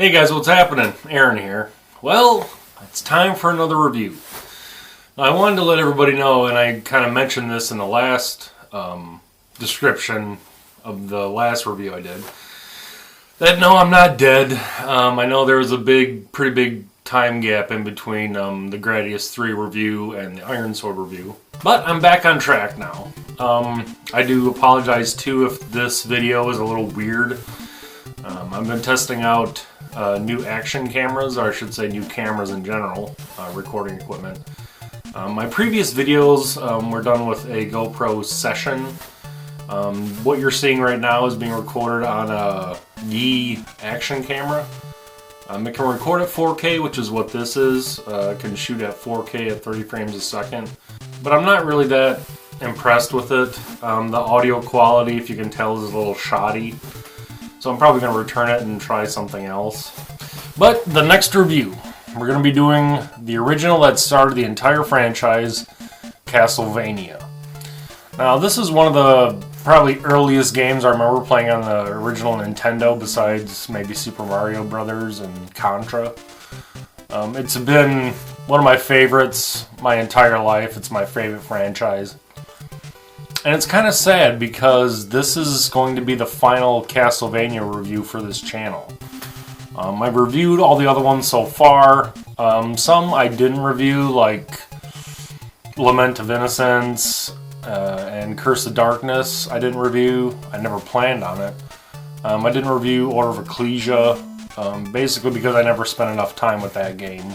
Hey guys, what's happening? Aaron here. Well, it's time for another review. Now, I wanted to let everybody know, and I kind of mentioned this in the last description of the last review I did, that no, I'm not dead. I know there was a pretty big time gap in between the Gradius 3 review and the Iron Sword review. But I'm back on track now. I do apologize too if this video is a little weird. I've been testing out new action cameras, or I should say new cameras in general, recording equipment. My previous videos were done with a GoPro Session. What you're seeing right now is being recorded on a Yi action camera. It can record at 4K, which is what this is. It can shoot at 4K at 30 frames a second. But I'm not really that impressed with it. The audio quality, if you can tell, is a little shoddy. So I'm probably going to return it and try something else. But the next review, we're going to be doing the original that started the entire franchise, Castlevania. Now this is one of the probably earliest games I remember playing on the original Nintendo, besides maybe Super Mario Brothers and Contra. It's been one of my favorites my entire life. It's my favorite franchise. And it's kind of sad because this is going to be the final Castlevania review for this channel. I've reviewed all the other ones so far. Some I didn't review, like Lament of Innocence and Curse of Darkness I didn't review. I never planned on it. I didn't review Order of Ecclesia, basically because I never spent enough time with that game.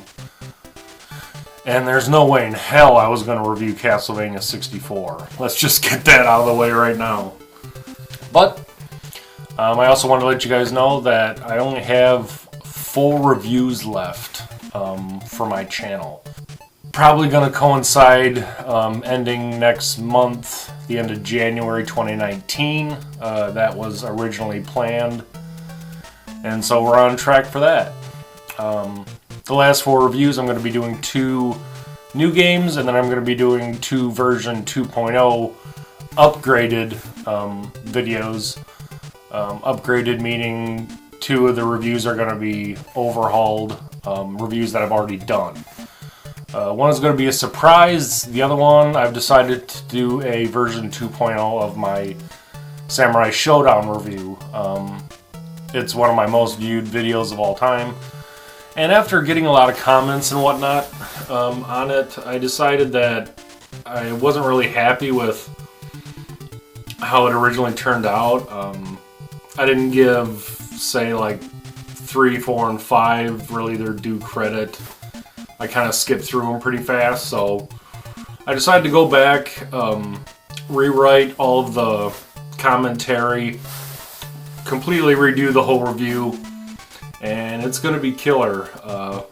And there's no way in hell I was going to review Castlevania 64. Let's just get that out of the way right now. But I also want to let you guys know that I only have 4 reviews left for my channel. Probably going to coincide ending next month, the end of January 2019. That was originally planned. And so we're on track for that. The last 4 reviews, I'm going to be doing 2 new games, and then I'm going to be doing 2 version 2.0 upgraded videos. Upgraded meaning 2 of the reviews are going to be overhauled reviews that I've already done. One is going to be a surprise. The other one, I've decided to do a version 2.0 of my Samurai Showdown review. It's one of my most viewed videos of all time. And after getting a lot of comments and whatnot on it, I decided that I wasn't really happy with how it originally turned out. I didn't give, say, like 3, 4, and 5 really their due credit. I kind of skipped through them pretty fast, so I decided to go back, rewrite all of the commentary, completely redo the whole review. And it's going to be killer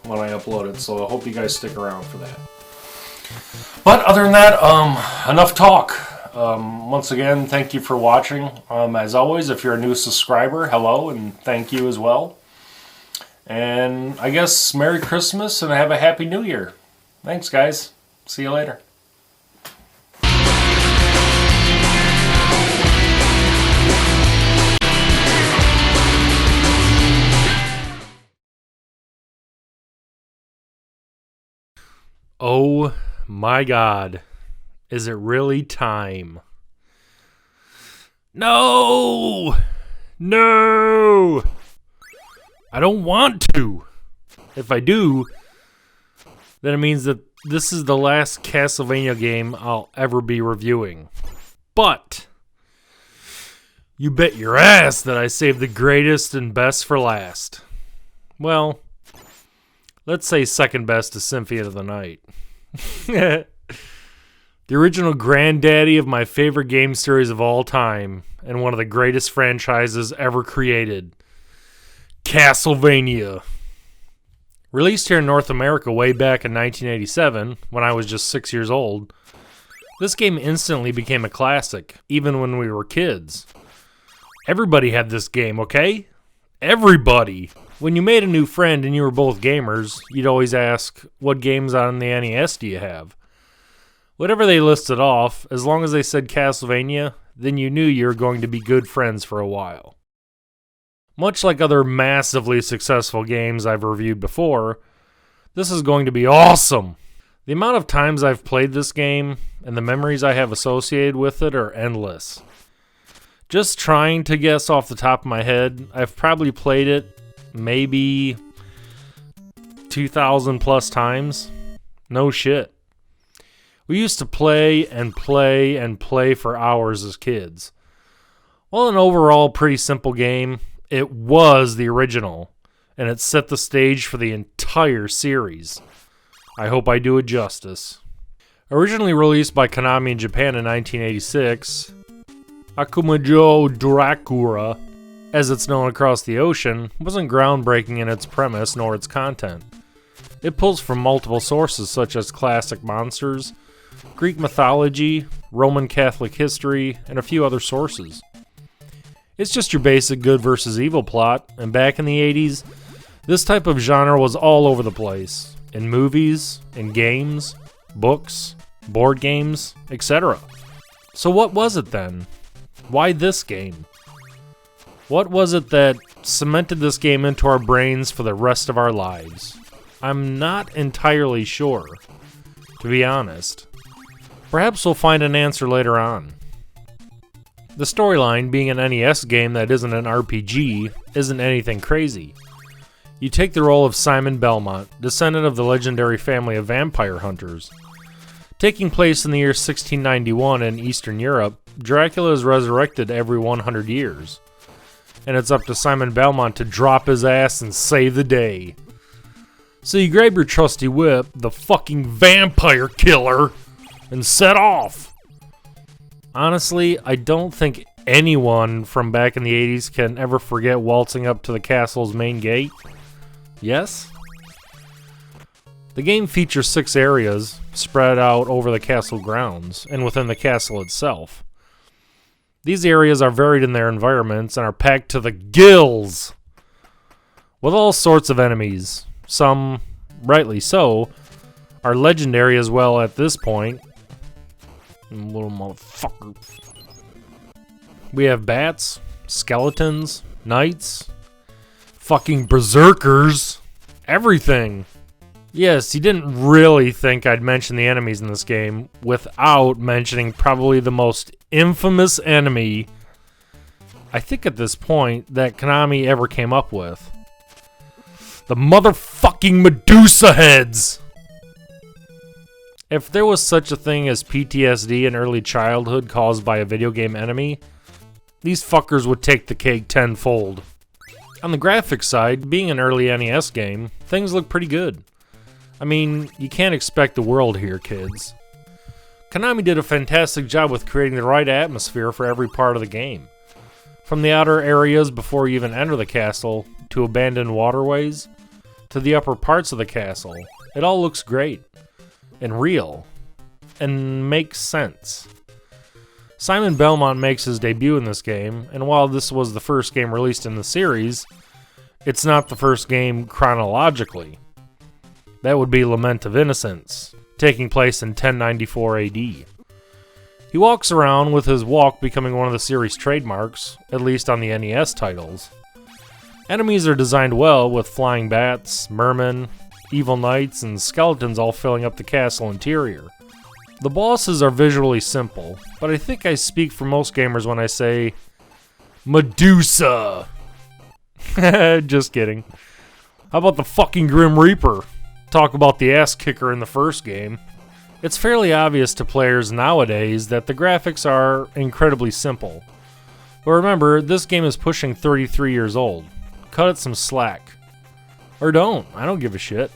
when I upload it, so I hope you guys stick around for that. But other than that, enough talk. Once again, thank you for watching. As always, if you're a new subscriber, hello, and thank you as well. And I guess Merry Christmas and have a Happy New Year. Thanks, guys. See you later. Oh my God, is it really time? No! No! I don't want to. If I do, then it means that this is the last Castlevania game I'll ever be reviewing. But you bet your ass that I saved the greatest and best for last. Well, let's say second best to Symphony of the Night. The original granddaddy of my favorite game series of all time, and one of the greatest franchises ever created. Castlevania. Released here in North America way back in 1987, when I was just 6 years old, this game instantly became a classic, even when we were kids. Everybody had this game, okay? Everybody! When you made a new friend and you were both gamers, you'd always ask, what games on the NES do you have? Whatever they listed off, as long as they said Castlevania, then you knew you were going to be good friends for a while. Much like other massively successful games I've reviewed before, this is going to be awesome. The amount of times I've played this game and the memories I have associated with it are endless. Just trying to guess off the top of my head, I've probably played it maybe 2,000 plus times. No shit. We used to play and play and play for hours as kids. While an overall pretty simple game, it was the original, and it set the stage for the entire series. I hope I do it justice. Originally released by Konami in Japan in 1986, Akumajo Dracula, as it's known across the ocean, wasn't groundbreaking in its premise nor its content. It pulls from multiple sources such as classic monsters, Greek mythology, Roman Catholic history, and a few other sources. It's just your basic good versus evil plot, and back in the 80s, this type of genre was all over the place. In movies, in games, books, board games, etc. So what was it then? Why this game? What was it that cemented this game into our brains for the rest of our lives? I'm not entirely sure, to be honest. Perhaps we'll find an answer later on. The storyline, being an NES game that isn't an RPG, isn't anything crazy. You take the role of Simon Belmont, descendant of the legendary family of vampire hunters. Taking place in the year 1691 in Eastern Europe, Dracula is resurrected every 100 years. And it's up to Simon Belmont to drop his ass and save the day. So you grab your trusty whip, the fucking vampire killer, and set off. Honestly, I don't think anyone from back in the 80s can ever forget waltzing up to the castle's main gate. Yes? The game features 6 areas spread out over the castle grounds and within the castle itself. These areas are varied in their environments and are packed to the gills with all sorts of enemies. Some, rightly so, are legendary as well at this point. Little motherfucker. We have bats, skeletons, knights, fucking berserkers, everything. Yes, you didn't really think I'd mention the enemies in this game without mentioning probably the most infamous enemy, I think at this point, that Konami ever came up with. The motherfucking Medusa heads! If there was such a thing as PTSD in early childhood caused by a video game enemy, these fuckers would take the cake tenfold. On the graphics side, being an early NES game, things look pretty good. I mean, you can't expect the world here, kids. Konami did a fantastic job with creating the right atmosphere for every part of the game. From the outer areas before you even enter the castle, to abandoned waterways, to the upper parts of the castle, it all looks great. And real, and makes sense. Simon Belmont makes his debut in this game, and while this was the first game released in the series, it's not the first game chronologically. That would be Lament of Innocence, taking place in 1094 AD. He walks around with his walk becoming one of the series' trademarks, at least on the NES titles. Enemies are designed well with flying bats, mermen, evil knights, and skeletons all filling up the castle interior. The bosses are visually simple, but I think I speak for most gamers when I say Medusa. Just kidding. How about the fucking Grim Reaper? Talk about the ass kicker in the first game. It's fairly obvious to players nowadays that the graphics are incredibly simple. But remember, this game is pushing 33 years old. Cut it some slack. Or don't. I don't give a shit.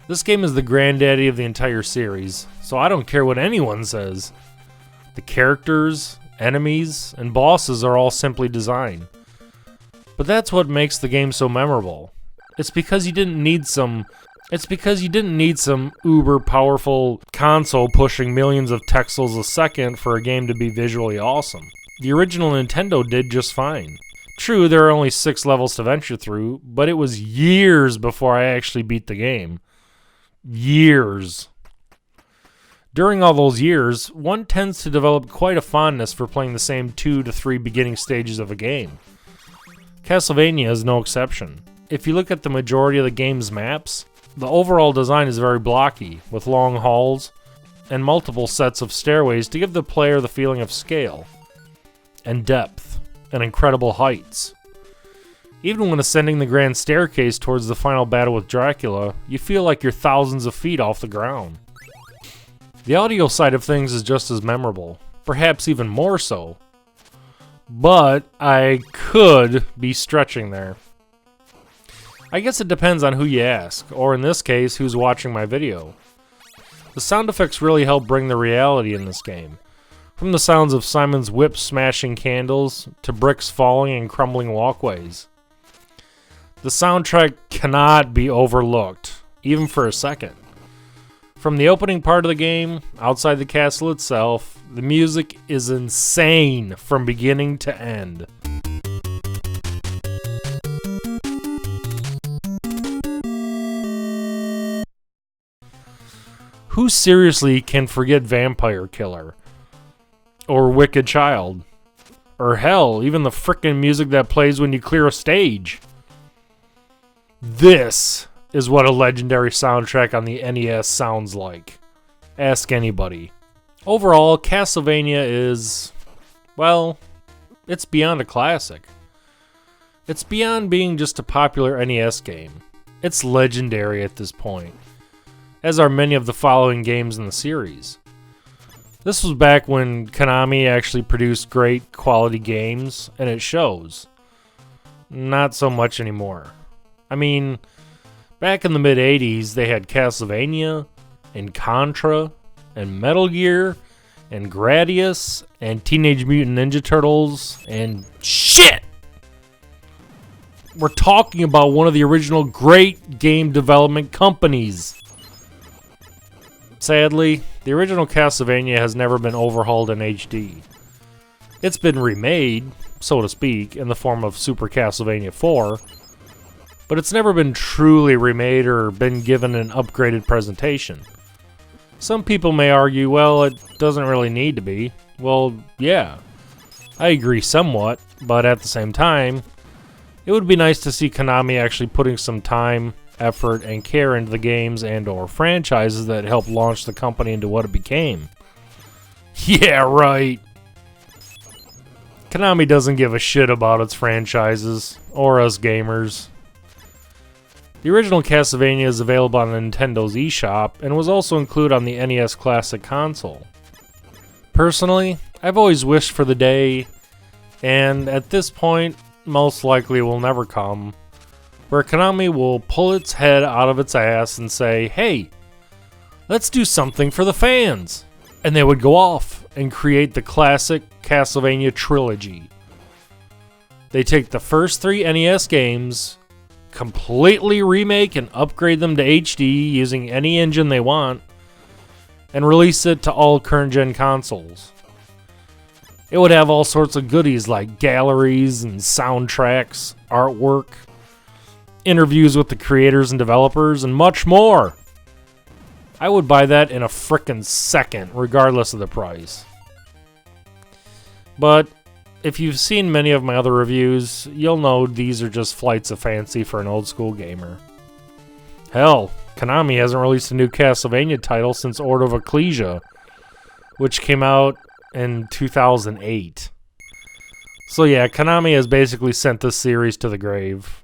This game is the granddaddy of the entire series, so I don't care what anyone says. The characters, enemies, and bosses are all simply designed. But that's what makes the game so memorable. It's because you didn't need some uber powerful console pushing millions of texels a second for a game to be visually awesome. The original Nintendo did just fine. True, there are only 6 levels to venture through, but it was years before I actually beat the game. Years. During all those years, one tends to develop quite a fondness for playing the same 2 to 3 beginning stages of a game. Castlevania is no exception. If you look at the majority of the game's maps, the overall design is very blocky, with long halls and multiple sets of stairways to give the player the feeling of scale and depth and incredible heights. Even when ascending the grand staircase towards the final battle with Dracula, you feel like you're thousands of feet off the ground. The audio side of things is just as memorable, perhaps even more so. But I could be stretching there. I guess it depends on who you ask, or in this case, who's watching my video. The sound effects really help bring the reality in this game. From the sounds of Simon's whip smashing candles, to bricks falling and crumbling walkways. The soundtrack cannot be overlooked, even for a second. From the opening part of the game, outside the castle itself, the music is insane from beginning to end. Who seriously can forget Vampire Killer? Or Wicked Child? Or hell, even the frickin' music that plays when you clear a stage? This is what a legendary soundtrack on the NES sounds like. Ask anybody. Overall, Castlevania is, well, it's beyond a classic. It's beyond being just a popular NES game. It's legendary at this point, as are many of the following games in the series. This was back when Konami actually produced great quality games, and it shows. Not so much anymore. I mean, back in the mid-80s, they had Castlevania, and Contra, and Metal Gear, and Gradius, and Teenage Mutant Ninja Turtles, and shit! We're talking about one of the original great game development companies. Sadly, the original Castlevania has never been overhauled in HD. It's been remade, so to speak, in the form of Super Castlevania 4, but it's never been truly remade or been given an upgraded presentation. Some people may argue, well, it doesn't really need to be. Well, yeah, I agree somewhat, but at the same time, it would be nice to see Konami actually putting some time, effort, and care into the games and or franchises that helped launch the company into what it became. Yeah, right. Konami doesn't give a shit about its franchises, or us gamers. The original Castlevania is available on Nintendo's eShop, and was also included on the NES Classic console. Personally, I've always wished for the day, and at this point, most likely will never come, where Konami will pull its head out of its ass and say, hey, let's do something for the fans. And they would go off and create the classic Castlevania trilogy. They take the first 3 NES games, completely remake and upgrade them to HD using any engine they want, and release it to all current-gen consoles. It would have all sorts of goodies like galleries and soundtracks, artwork, interviews with the creators and developers, and much more. I would buy that in a frickin' second, regardless of the price. But if you've seen many of my other reviews, you'll know these are just flights of fancy for an old school gamer. Hell, Konami hasn't released a new Castlevania title since Order of Ecclesia, which came out in 2008. So yeah, Konami has basically sent this series to the grave,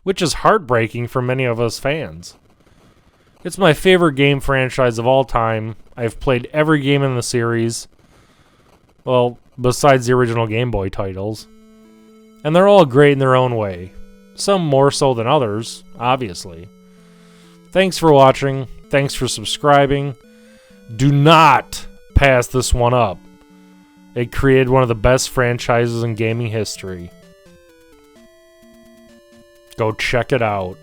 which is heartbreaking for many of us fans. It's my favorite game franchise of all time. I've played every game in the series, well, besides the original Game Boy titles, and they're all great in their own way, some more so than others, obviously. Thanks for watching, thanks for subscribing. Do not pass this one up. It created one of the best franchises in gaming history. Go check it out.